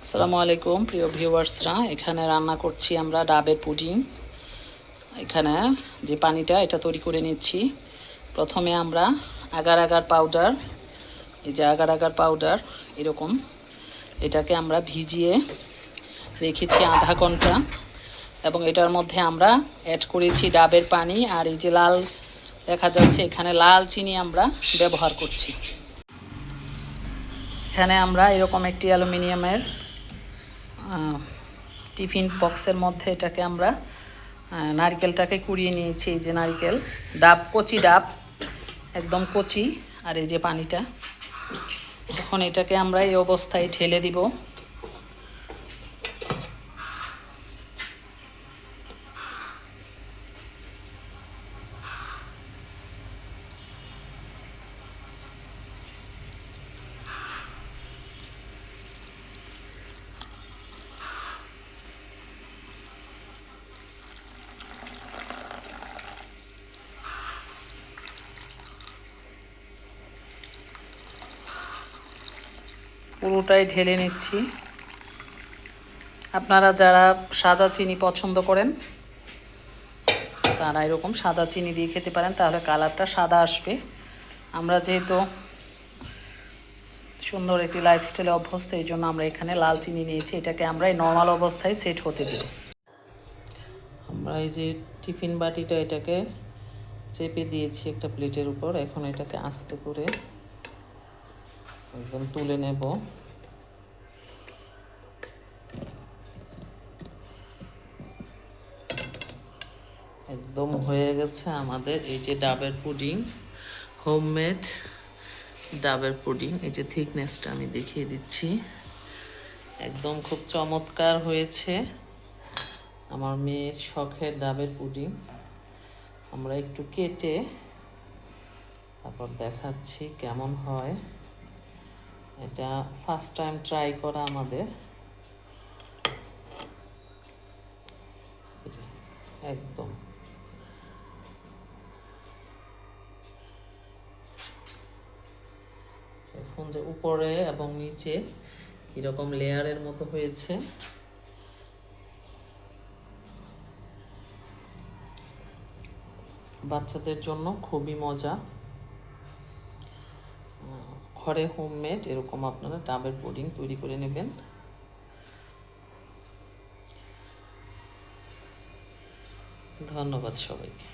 আসসালামু আলাইকুম প্রিয় ভিউয়ার্সরা, এখানে রান্না করছি আমরা ডাবের পুডিং। এখানে যে পানিটা এটা তৈরি করে নিচ্ছি। প্রথমে আমরা আগার আগার পাউডার, এই যে আগার আগার পাউডার এরকম, এটাকে আমরা ভিজিয়ে রেখেছি আধা ঘন্টা এবং এটার মধ্যে আমরা অ্যাড করেছি ডাবের পানি। আর এই যে লাল দেখা যাচ্ছে, এখানে লাল চিনি আমরা ব্যবহার করছি। এখানে আমরা এরকম একটি অ্যালুমিনিয়ামের টিফিন বক্সের মধ্যে এটাকে আমরা নারকেলটাকে কুড়িয়ে নিয়েছি। এই যে নারকেল, ডাব, কচি ডাব, একদম কচি। আর এই যে পানিটা, এখন এটাকে আমরা এই অবস্থায় ঢেলে দিব। পুরোটাই ঢেলে নিচ্ছি। আপনারা যারা সাদা চিনি পছন্দ করেন তারা এরকম সাদা চিনি দিয়ে খেতে পারেন, তাহলে কালারটা সাদা আসবে। আমরা যেহেতু সুন্দর একটি লাইফস্টাইলে অভ্যস্ত, এই জন্য আমরা এখানে লাল চিনি নিয়েছি। এটাকে আমরা এই নর্মাল অবস্থায় সেট হতে দেব। আমরা এই যে টিফিন বাটিটা এটাকে চেপে দিয়েছি একটা প্লেটের উপর। এখন এটাকে আস্তে করে একদম তুলে নেব। একদম হয়ে গেছে আমাদের এই যে ডাবের পুডিং, হোমমেড ডাবের পুডিং। এই যে থিকনেসটা আমি দেখিয়ে দিচ্ছি, একদম খুব চমৎকার হয়েছে আমার মেয়ের শখের ডাবের পুডিং। আমরা একটু কেটে তারপর দেখাচ্ছি কেমন হয়। এটা ফার্স্ট টাইম ট্রাই করা আমাদের। একদম এখন যে উপরে এবং নিচে কিরকম লেয়ারের মতো হয়েছে, বাচ্চাদের জন্য খুবই মজা। ঘরে হোমমেড এরকম আপনারা ডাবের পুডিং তৈরি করে নেবেন। ধন্যবাদ সবাইকে।